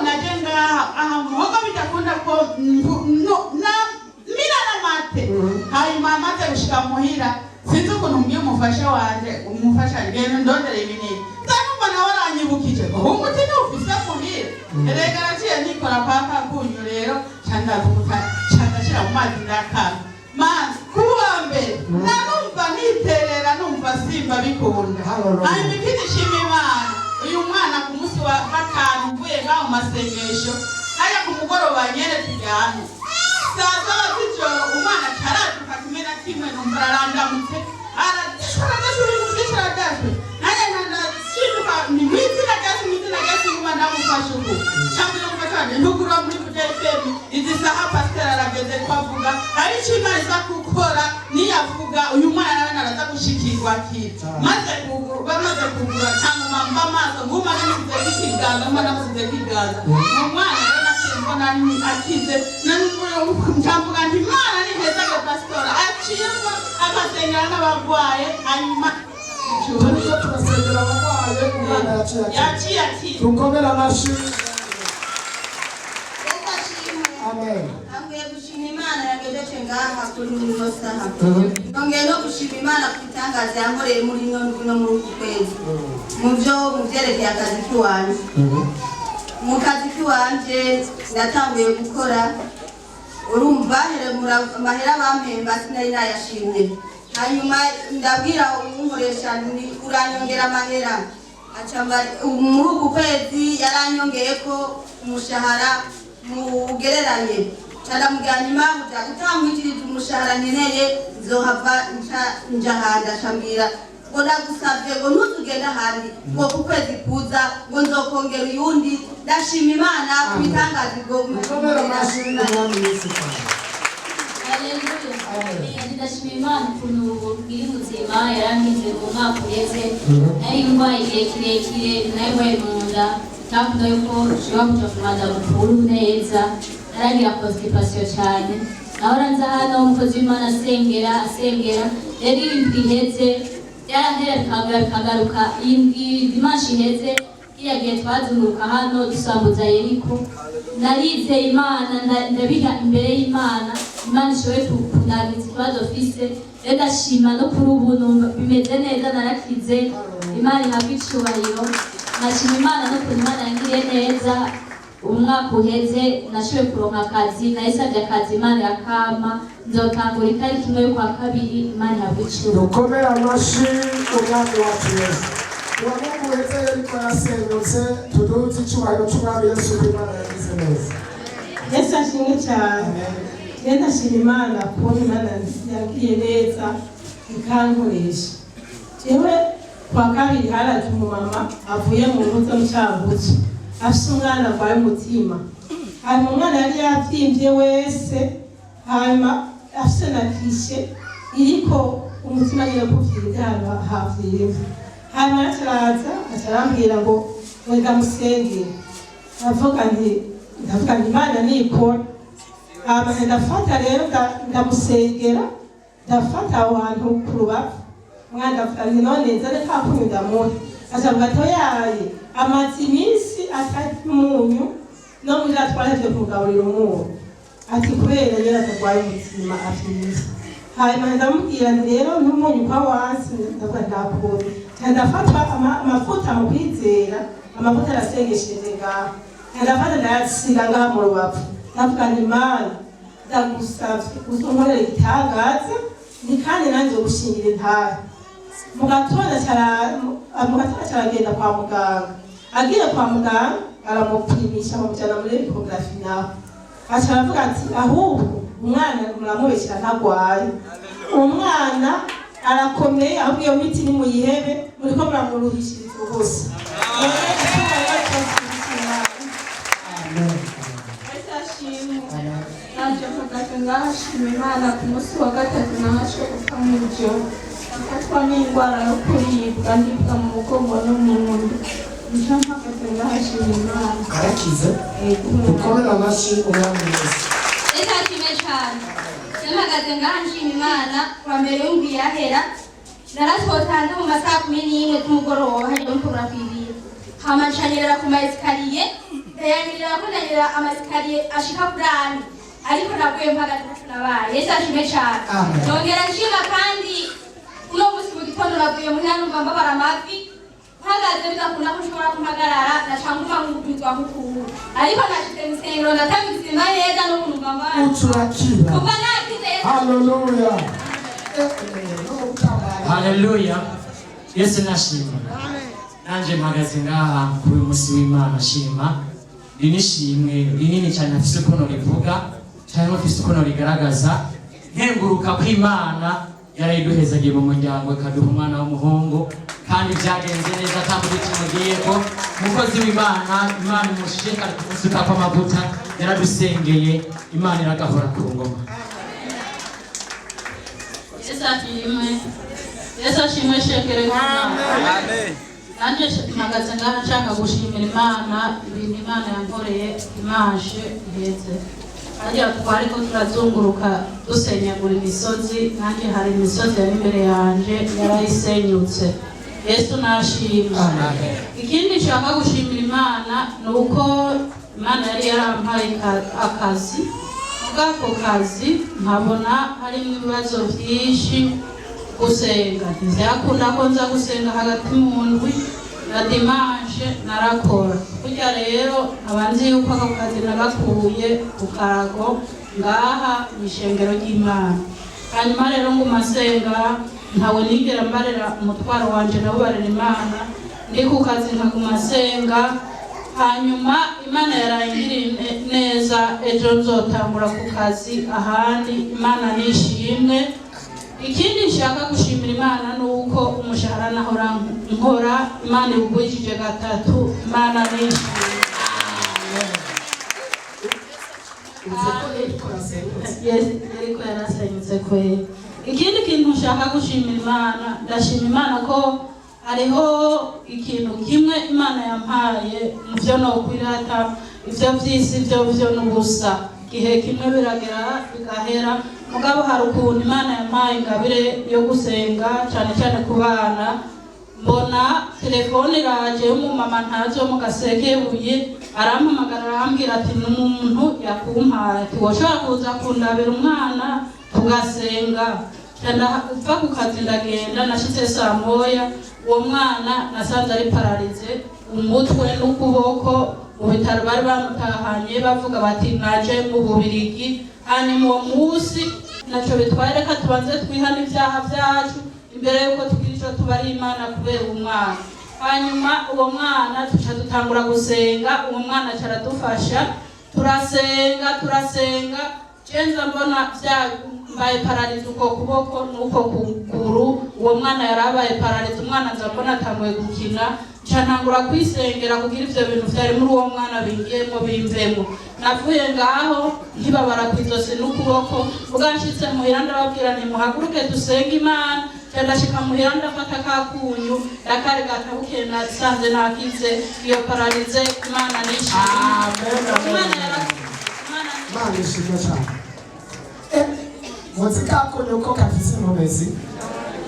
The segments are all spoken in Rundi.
najenga muhogo bitakunda ko na mira na mate hanyuma mate gushika muhira sinzi ukuntu mbwiye umufasha wanje ngene ndondere ibinini ndumva nawe aranyibukije umuti ni ufise muhira erega naciye nikora paka kunyu rero candashira mu mazi ndakama man kuwa mbere nanumva niterera numva simba bikunda hanyuma ikindi shima Imana uyu mwana ku munsi wa gatanu mvuye ngaho masengesho haya ku mugoroba nyene tujyane saa saba z'ijoro umwana caraduka kimena kimwe numva arandamutse aradashwe nanjye ndashinduka ni mwizina ryasi nguma ndamufashe ubu cyangwa n'umufasha ntugura muri FM izi saha pastor arageze kwavuga hari icyo Imana iza gukora niyavuga uyu mwana nawe naraza gushikirwa kita maze kugura cyangwa mamba maso nguma nisize kiganza mwana nisize kiganza umwana rero nakimbo nani akize ntamvuga nti Imana ni heza ga pastor akiyemo amasengera n'abagwaye hanyuma Tuko tunasengera abagwaye umwana yaciye tukomera amashi. Amen. Ngiye gushima Imana yagejeje ngaha kuri uno saha. Ngiye no gushima Imana kutangaza yankoreye muri no mu kwezi. Mu byerekeye akazi kiwanje. Mu kazi kiwanje natanguye gukora urumva mahera bampemba sinari nayashimye. Hanyuma ndabwira umukoresha ni uranyongera amahera. Acamba muri uku kwezi yaranyongeye ko umushahara mugereranye caramuganyima utamwikirije umushahara nkeneye nzohava njahanda shambira ngo ndagusavye ngo ntuzugenda ahandi ngo ku kwezi kuza ngo nzokongera uyundi ndashima Imana kubitangaza ubwo ndashima Imana ukuntu bwiri muzima yarangize mu mwaka uheze nari ndwaye igihe kirekire nawe mu nda tavuga yuko ushobora kuja kumanda mukuru neza naragira constipation cyane ahora nza hano umukozi w'Imana asengera rero ibintu biheze yarahera bikagaruka dimanche iheze kiriya gihe twazunguruka hano dusambuza Yeriko narize Imana ndabiha imbere y'Imana ishoboye kunaniza ikibazo fise rero ndashima no kuri ubu bimeze neza narakize Imana ihabwe icyubahiro nashima Imana no kuri Imana yangiriye neza umwaka uheze nashoboye kuronka akazi nayisabye akazi Imana yakama nzotangura itariki imwe y'ukwa kabiri Imana ihabwe icyubahiro dukomere amashi umwami wacu Yesu uwamwaka uheze Yeriko yasenyutse tuduze icyubahiro cy'umwami Yesu Imana yagize neza Yesu ashimwe cyane Nenda shima Imana kubona Imana yabwiye neza ikankoresha. Jewe kwa kabiri haraje umumama avuye mu ntuza mu Cyangugu afise umwana arwaye umutima. Hanyuma umwana yari yavyimbye wese hanyuma afise na kishe iriko umutima nyine kuvyimbye havyimbye. Hanyuma araza arambwira ngo wenda musengere. Ndavuga nti Imana nikora. Ndafata rero ndamusengera ndafata abantu ku rubavu mwana ndavuga nti none nzane kakunyu ndamuhe acavuga ati oyaye amaze iminsi atari umunyu no muri atwaraje kugaburira umunyu ati kubera yera atagwaye umutima afyize hanyuma ndamubwira nti rero n'umunyu kwa wansi ndavuga ndakubona ndafata amavuta mu kwizera amavuta arasengesheje ngaho ndafata ndayasiga ngaho mu rubavu ndavuga nti Imana ndagusavye uzonkorera igitangaza ni kandi nanjye gushingira intare mu gatondo caragenda kwa muganga agiye kwa muganga aramupimisha bamujyana muri ecography naho aca aravuga ati ahubwo umwana muramubeshyira ntagwaye umwana arakomeye ahubwo iyo miti nimuyihebe muriko muramuruhishiriza ubusa naje mfata ngashima Imana ku munsi wa gatatu nahashe kuva mu ijoro afatwa n'indwara yo kuribwa ndibwa mu mugongo no mu nda nico mpagaze ngashima Imana arakize dukomere amashi umwami Yesu reka kime cyane mpagaze ngashima Imana kwa mbere y'umbi yahera narasotanze mu masaha 11 z'umugoroba hanyuma nkora kwibira hamacanyera ku maesikariye ndayangirira ko ndagira amasikariye ashika kuri ane ariko naguye mpaga gatatu nabaye Yesu ashimwe cyane nongera nshima kandi uno munsi mu gitondo naguye muhira numva mbabara amavi mpagaze bidakunda ko nshobora kumpagarara nacanguma nk'ubitwa nk'ukuru ariko nashyize mu isengero ndatanga ubuzima neza no kunumva mbana uturakira kuva nakize haleluya haleluya Yesu nashima nanje mpagaze ngaha kuri uyu munsi w'Imana shima rinishimwe rinini cyane afise ukuntu rivuga cyangwa afise ukuntu rigaragaza nkenguruka ko Imana yarayiduhezagiye mu muryango ikaduha umwana w'umuhungu kandi byagenze neza kandi tumugiyeko umukozi w'Imana Imana imushishikare kumusuka kwa amavuta yaradusengeye Imana iragahora ku ngoma. Yesu ashimwe shekere Amen. Nanje mpagaze ngaha nshaka gushimira Imana ibintu Imana yankoreye imaje iheze hajya twariko turazunguruka dusenyagura imisozi nanjye hari imisozi yari imbere yanje yarayisenyutse Yesu nashimwe ikindi nshaka gushimira Imana nuko Imana yari yarampaye akazi mugako kazi nkabona harimo ibibazo byinshi gusenga ntizakunda ko nza gusenga hagati mu ndwi na dimanche narakora kurya rero abanzi yuko ako kazi nagakuye ku karago ngaha mu ishengero ry'Imana hanyuma rero ngo masenga ntawe nigera mbarera umutwaro wanje nabubarira Imana ndi ku kazi nkaguma senga hanyuma Imana yarangiriye neza ejo nzotangura ku kazi ahandi Imana nishimwe. Ikindi nshaka gushimira Imana nuko umushahara nahora nkora Imana ibugujije gatatu Imana nishimye. Yeriko yarasenyutse kwe. Ikindi kintu nshaka gushimira Imana ndashima Imana ko hariho ikintu kimwe Imana yampaye muvyo no kwirata ivyo vyisi byo n'ubusa gihe kimwe biragera bigahera mugabo hari ukuntu Imana yampaye ingabire yo gusenga cyane cyane ku bana mbona telefone iraje y'umumama ntazo mu Gasekebuye arampamagara arambwira ati n'umuntu yakumpaye ati woshobora kuza kundabira umwana tugasenga ndava ku kazi ndagenda nashitse saa moya uwo mwana nasanze ari pararize umutwe n'ukuboko mu bitaro bari bamutahanye bavuga bati naje mu Bubirigi hanyuma uwo munsi naco bitwaye reka tubanze twihana ibyaha byacu imbere yuko tukico tubari Imana kubera umwana hanyuma uwo mwana tuca dutangura gusenga uwo mwana caradufasha turasenga cenza mbona mbaye pararize uko kuboko nuko kuguru uwo mwana yarabaye pararize umwana nza mbona atanguye gukina ntangura kwisengera kugira ivyo bintu vyari muri uwo mwana bingiyemo bimvemo navuye ngaho ntibabara kwizosi n'ukuboko bwanshitse muhira ndababwira nti muhaguruke dusenge Imana ndashika muhira ndafata kakunyu yakari gatabuke nasanze nakize iyo pararize Imana nishimye Imana ishimwe cyane muzika kunyu ko kafise inkomezi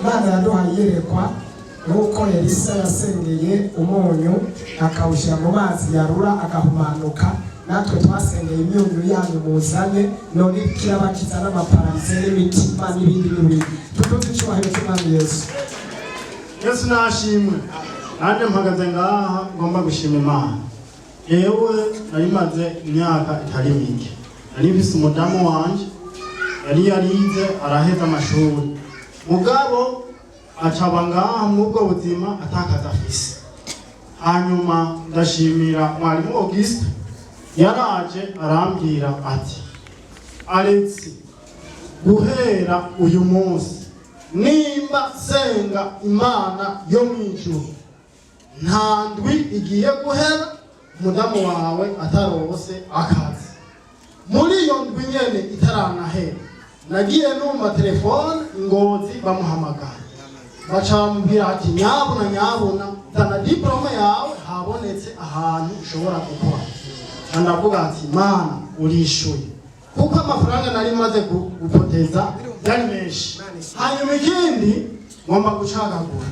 Imana yaduhaye yerekwa nuko Elisa yasengeye umunyu akawushyira mu mazi yarura agahumanuka natwe twasengeye imyunyu yanyu muzanye none kirabakiza n'amapararize n'imitima n'ibindi tuduze icyubahiro cy'Umwami Yesu. Yesu nashimwe nanjye mpagaze ngaha ngomba gushima Imana yewe nari maze imyaka itari mike nari mfise umudamu wanje yari yarize araheza amashuri mugabo acaba ngaha mw'ubwo buzima atakaza afise hanyuma ndashimira mwarimu Auguste yaraje arambwira ati Alex guhera uyu munsi nimba senga Imana yo mwijuru nta ndwi igiye guhera umudamu wawe atarose akazi muri iyo ndwi nyene itaranahera nagiye numva telefone Ngozi bamuhamagara bacambwira ati nyabuna dana diploma yawe habonetse ahantu ushobora gukora ndavuga ati Mana urishuye kuko amafaranga nari maze gupoteza yari menshi hanyuma ikindi ngomba gucagagura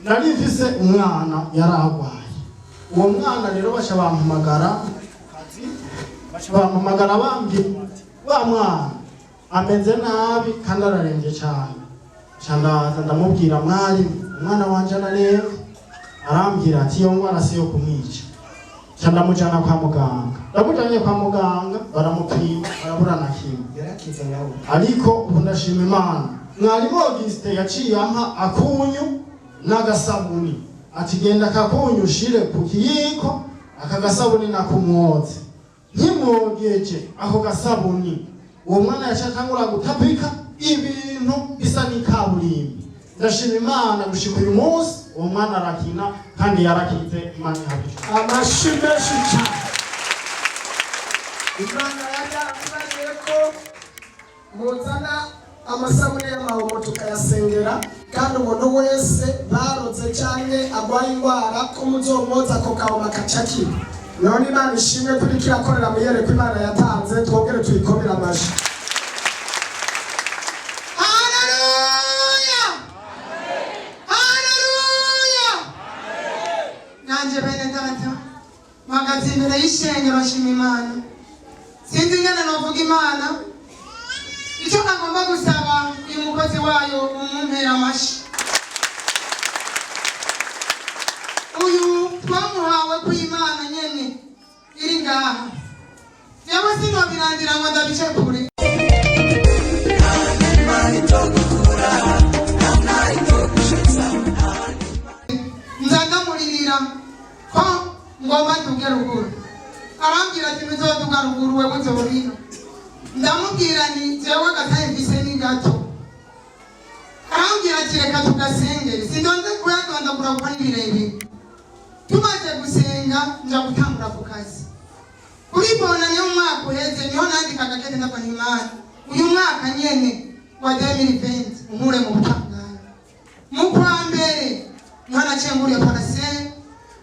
nari mfise umwana yaragwaye uwo mwana rero basha bampamagara bambwira wa mwana ameze nabi kandi ararembye cyane. Candaza ndamubwira mwari umwana wanje ararembye, arambwira ati iyo ngwara si yo kumwica. Ndamujana kwa muganga, ndamujanye kwa muganga baramupima barabura na kimwe yarakize nawe. ariko ubu ndashima Imana. Mwarimu Auguste yaciye ampa akunyu n'agasabuni ati genda kakunyu ushire ku kiyiko, aka gasabuni nakumwoze. Nkimwogeje ako gasabuni uwo mwana yacatangura gutapika ibintu bisa n'ikaburimbi. Ndashima Imana gushika uyu munsi uwo mwana arakina kandi yarakize. Imana ihabije Amashi menshi cyane. Imana yaravuze ko muzana amasabune y'amahomo tukayasengera, kandi umuntu wese baroze cyane agwaye indwara ko muzomwoza ako kahoma kacakira. None Imana ishimwe kuri kirakorera mu yereko Imana yatanze, twongere tuyikomere amashi. Nanje bene data mpagaze imbere y'ishengero nshima Imana. Sinzi ingene novuga Imana. Icyo nagomba gusaba uyu mukozi wayo umumpera amashi. Uyu twamuhawe ku Imana nyene iri ngaha. Yewe sinobirangira ngo ndabice kure. Nzandamuririra ko ngomba tuge ruguru. Arambwira ati muzoduga ruguru we muzobina. Ndamubwira ni jewe gataye mvise ni gato. Arambwira ati reka tugasengere. Sindonze kuyadondagura kuko ni birebire. Tumaze gusenga nja gutangura ku kazi. Uribona niyo mwaka uheze niho nandikaga kete ndakwa ni Imana. Uyu mwaka nyene wa 2020 unkure mu butangana. Mu kwa mbere mwana chenguriye parasel.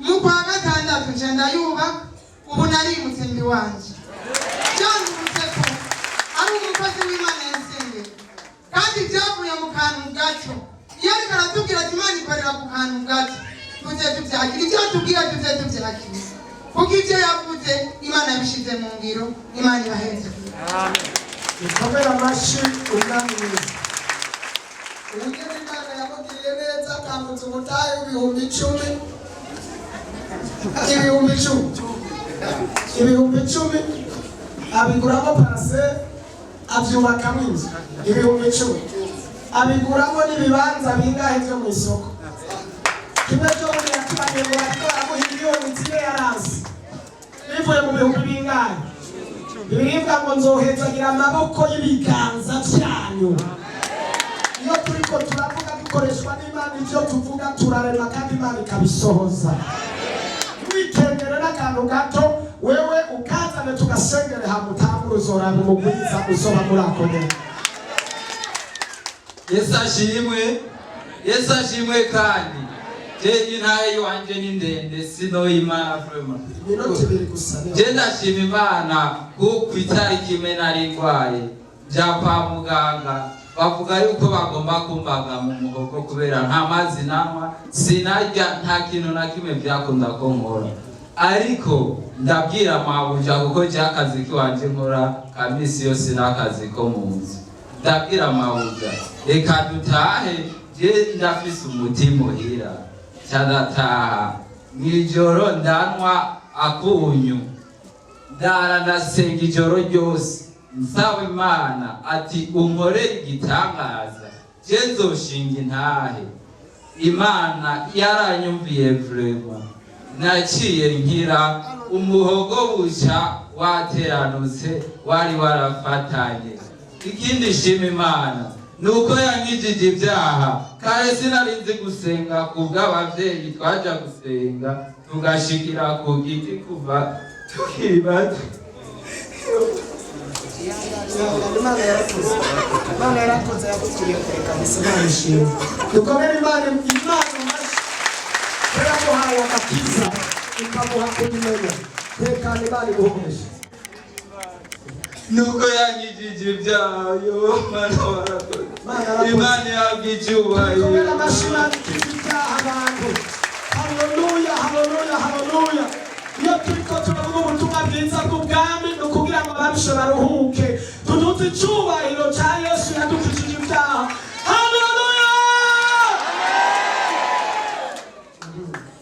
Mu kwa gatandatu njenda yuba ubu narimutse mbi wanje. Cyane umuteko ari umukozi w'Imana yasengera. Kandi byavuye mu kantu gato. Iyo ariko aratubwira ati Imana ikorera ku kantu gato. Tuze tubyakira ibyo tubwira tuze tubyakira. Kuko ibyo yavuze Imana yabishize mu ngiro. Imana ibaheze. Amen. Ikomera amashi umwami mwiza. Ubugeni Imana yamugiriye neza, akambuza ubutayu ibihumbi 10. Ibihumbi 10 abiguramo parasel, abyubakamo inzu. Ibihumbi 10 abiguramo n'ibibanza bingahe byo mu isoko. Kimwe cyo muri yakubanye ngo atwara miliyoni 4 yaranze. Bivuye mu bihumbi bingahe? Biribwa ngo nzohezagira amaboko y'ibiganza byanyu. Iyo turiko turavuga dukoreshwa n'Imana, ivyo tuvuga turarema kandi Imana ikabisohoza. Wikendere n'akantu gato wewe ukazane tugasengere hamutambura uzoraba umugwiza uzoba muri ako nyene. Yesu ashimwe kandi je intaye wanje ni ndende sino Imana vraiment. Minoti biri gusa. Je ndashima Imana ku itariki imwe nari ndwaye ja kwa muganga bavuga yuko bagomba kumbaga mu muhogo kubera nta mazi nama sinarya nta kintu na kimwe byakunda ko nkora, ariko ndabwira mabuja kuko cyakazi kiwanje nkora kamisi yose n'akazi ko munsi. Ndabwira mabuja reka dutahe, je ndafise umutima uhira cyadataha mwijoro ndanwa akunyu ndara ndasenga ijoro ryose nsaba Imana ati unkorere igitangaza je nzoshinga intahe. Imana yaranyumviye vraiment, naciye nkira umuhogo buca wateranutse wari warafatanye. Ikindi shima Imana nuko yankijije ibyaha, kare sinarinzi gusenga kubw'abavyeyi twaja gusenga tugashikira ku giti kuva tukiri bato. Imana yarakoze yagukiriye kureka Imana ishimwe. Dukomere Imana amashi. Kubera ko hawe agakiza ikamuha kubimenya. Tekana Imana iguhumeshe. Nuko yankijije ibyayo Mana warakoze. Imana yabwicyubahiro. Dukomere amashi Imana ikijije ibyaha abantu. haleluya haleluya haleluya. Iyo turiko turavuga ubutumwa bwiza bw'ubwami ni ukugira ngo abarushe baruhuke, tuduze icyubahiro cya Yesu yadukijije ibyaha. Haleluya.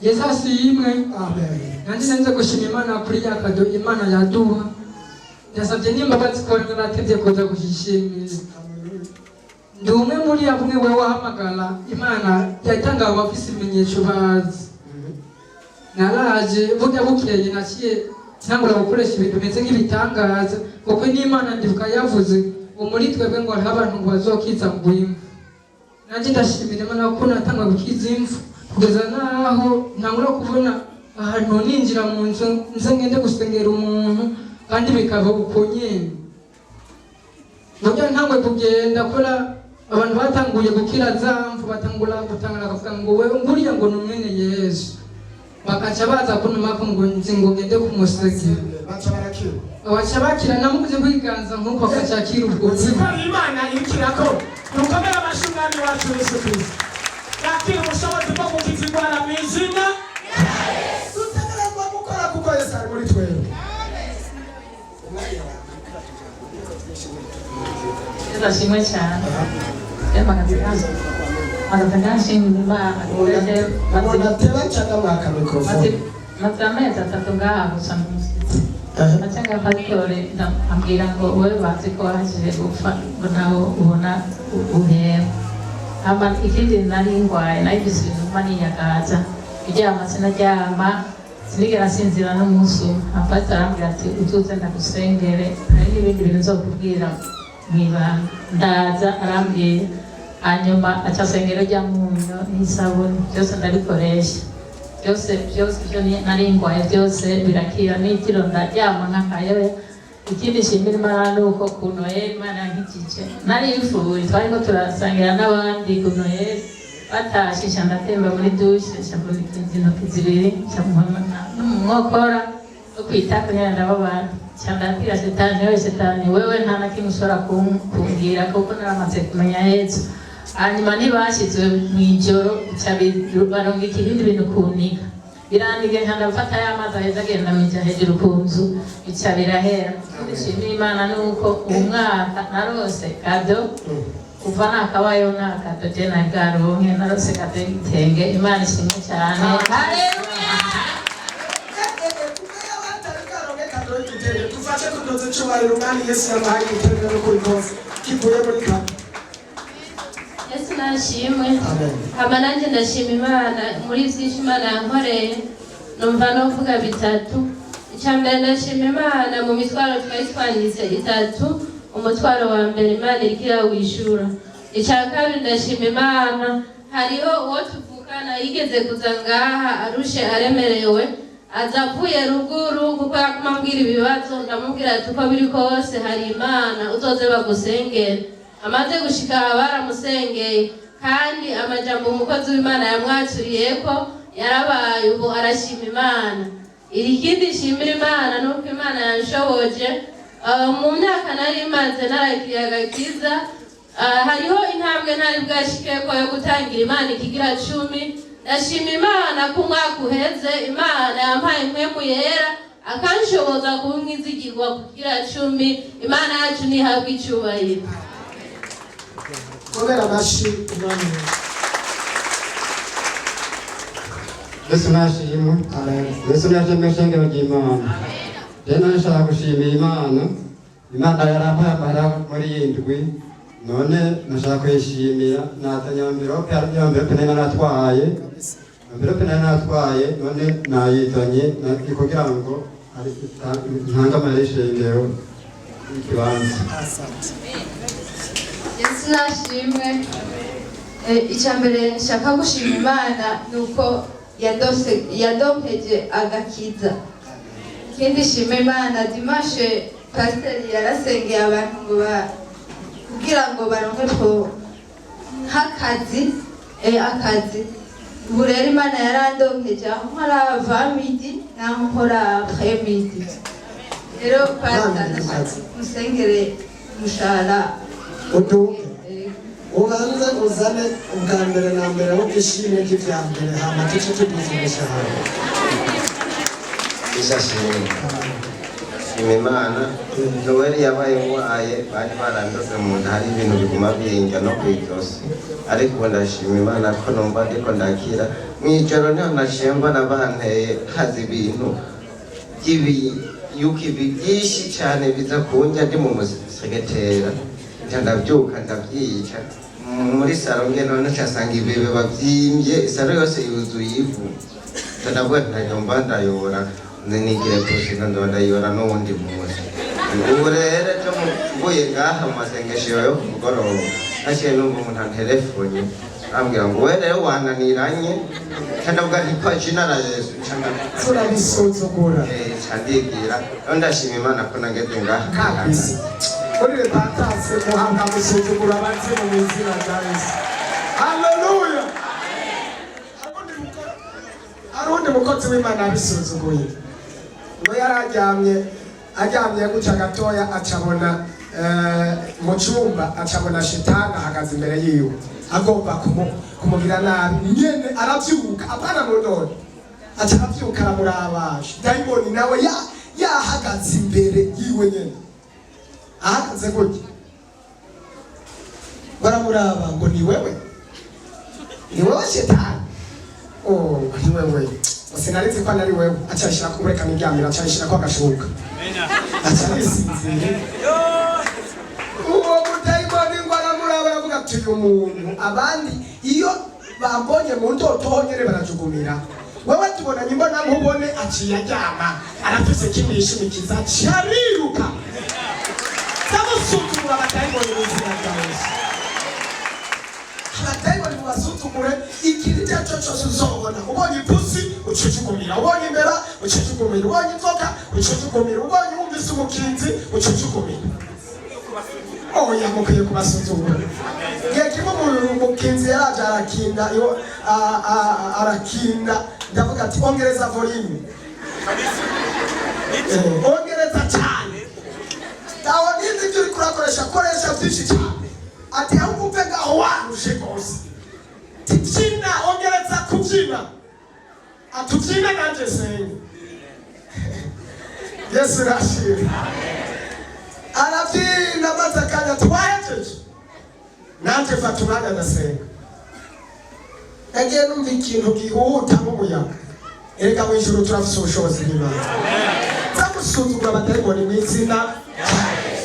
Yesu ashimwe. Amen. Nanjye nze gushima Imana kuri ya kado Imana yaduha. Ndasabye n'imbabazi ko natevye kuza gushishimira. Ndi umwe muri abumwe we wahamagara Imana yatanga abafise ibimenyetso bazi. Naraje burya bukeye naciye ntangura gukoresha ibintu bimeze nk'ibitangaza kuko n'Imana ndibuka yavuze muri twebwe ngo hariho abantu ngo bazokiza ngo imvu. Nanjye ndashimira Imana ko natanga gukiza imvu kugeza naho ntangura kubona ahantu ninjira mu nzu nze ngende gusengera umuntu kandi bikava uko nyene. Burya ntangwe kugenda kora abantu batanguye gukira zamvu batangura gutangara kuvuga ngo wewe nguriya ngo numwene Yesu. Bakaca baza kunuma ko ngo nzi ngo ngende kumusegera. Baca bakira namukuze kwiganza nkuko akacakira ubwo. Ziko Imana irikirako. Nukomera amashungani wacu Yesu Kristo. Yakira ubushobozi bwo gukiza indwara mu izina rya Yesu. Dutegerezwa gukora kuko Yesu ari muri twebwe. Yesu ashimwe cyane. Maze amezi atatu ngaha gusa n'umushyitsi. Nacenga pasitore ambwira ngo wowe bazi ko wahashije gupfa ngo nawe ubona uhera. Hama ikindi nari ngwaye nayifise ibintu mba niyagaza. Kuryama sinaryama sinigera sinzira n'umunsi umwe. Pasitore arambwira ati utuze ndagusengere hari n'ibindi bintu nzokubwira mw'ibanga. Ndaza arambwira hanyuma aca asengera rya munyu n'isabuni byose ndabikoresha. Byose ibyo nari ngwaye byose birakira n'itiro ndaryama nk'akayoya. Ikindi nshimira Imana ni uko ku Noheli Imana yankijije. Nari mfuye twariko turasangira n'abandi ku Noheli batashe nca ndatemba muri dushe nca mvunika intoki zibiri nca n'umwokora no kwitako nyene ndababara nca ndabwira Setani, wewe Setani wewe nta na kimwe ushobora kumbwira kuko naramaze kumenya Yesu. Hanyuma ntibashizwe mw'ijoro bica barungika ibindi bintu kunika birandige nka ndafata y'amazi aheza agenda mija hejuru ku nzu bica birahera. Ndishimira Imana nuko uwo mwaka narose kado kuva nakabayeho nta kado je nari bwaronke narose kado y'igitenge. Imana ishimwe cyane. Haleluya. Tufashe kudoza icyubahiro umwami Yesu yabahaye igitenge no kubikoza kivuye muri kado. Yesu nashimwe. Hama nanjye ndashima Imana muri byinshi Imana yankoreye. Numva novuga bitatu. Icyambere ndashima Imana mu mitwaro twari twanditse itatu. Umutwaro wa mbere Imana irikira wishura. Icyakabiri ndashima Imana hariho uwo tuvukana yigeze kuza ngaha arushe aremerewe aza avuye ruguru kuko yakumambwira ibibazo ndamubwira ati uko biri kose hari Imana uzoze bagusengere. Amaze gushika baramusengeye kandi amajambo umukozi w'Imana yamwaturiye ko yarabaye ubu arashima Imana. Ikindi shimira Imana nuko Imana yanshoboje mu myaka nari maze narakiriye agakiza. Hariho intambwe ntari bwashikeko yo gutangira Imana ikigira 10. Ndashima Imana ku mwaka uheze Imana yampaye impwemu yera akanshoboza kuba umwizigirwa kugira 10. Imana yacu nihabwe icyubahiro. Komera amashi umwami. Yesu nashimwe. Yesu nashimwe shengero ry'Imana. Rero nashaka gushimira Imana. Imana yarampaye amahera muri yindwi. None nashaka kwishimira natanya amvirope nari natwaye. Amvirope nari natwaye none nayizanye kugira ngo ntanga amahera shengero ikibanza. Yesu nashimwe. Icyambere nshaka gushima Imana nuko yadompeje agakiza. Ikindi shima Imana dimashe pasiteri yarasengeye abantu ngo kugira ngo baronke nk'akazi ubu rero Imana yarandompeje aho nkora vamidi naho nkora premidi. Rero pasiteri musengere umushahara ubanze uzane ubwa mbere na mbere wo ishimwe ry'ibya mbere hama tuce tuguzumisha hamwe ishashimwe Imana Noel yabaye ngwaye bari barandoze mu nda hari ibintu biguma birenga no kwitosi ariko ndashima Imana ko numva ndiko ndakira mwijoro niho nashemba nabanteye hazi ibintu yuko ibigishi cyane biza kunjya ndi mu musegetera ndabyuka ndabyica muri saro nge none cyasanga ibebe babyimbye saro yose yuzuye ivu ndavuga ntanyomba ndayobora nigire kushika ndayobora n'ubundi munsi ubu rero cyo mvuye ngaha mu masengesho yo ku mugoroba naciye numva umuntu antelefone ambwira ngo we rero wananiranye ndavuga nti kwa jina la Yesu turabisuzugura cyandigira rero ndashima Imana ko nageze ngaha kabisa muri repentance muhanga musuzugura abanze mu izina rya Yesu haleluya arundi mukozi w'Imana abisuzuguye ngo aryamye guca gatoya acabona mu cyumba acabona shetani ahagaze imbere yiwe agomba kumugira nabi nyene aravyuka apana mu none aca aravyuka aramurabasha dayimoni nawe yahagaze imbere yiwe nyene ahagaze gutya baramuraba ngo ni wewe shetani ni wewe sinarizi ko nari wewe acashira kumureka n'iryamira acashira ko agashuka acarisinzira uwo mudayimoni ngo aramuraba aravuga ati uyu muntu abandi iyo bambonye mu ndoto honyene barajugumira wewe tubonanye imbona nkubone aciye aryama arafise kimwe yishimikiza cariruka samusuzugura abadayimoni b'izina rya Yesu abadayimoni mubasuzugure ikintu icyo ari cyo cyose uzobona ubonye ipusi ucujugumira ubonye imbeba ucujugumira ubonye inzoka ucujugumira ubonye wumvise umukinzi ucujugumira oya mukwiye kubasuzugura igihe kimwe umukinzi yaraje arakinda ndavuga ati ongereza volume ongereza cyane aho nizi ibyo uri kurakoresha koresha byinshi cyane ati ahubwo umve ngaho warushe rwose tibyina ongereza kubyina atubyina nanjye senga Yesu rashira arabyina maze akanya twahejeje nanjye fata umwanya ndasenga nagiye numva ikintu gihuta nk'umuyaga erega mu ijuru turafise ubushobozi bw'Imana nzamusuzugura abadayimoni mu izina rya Yesu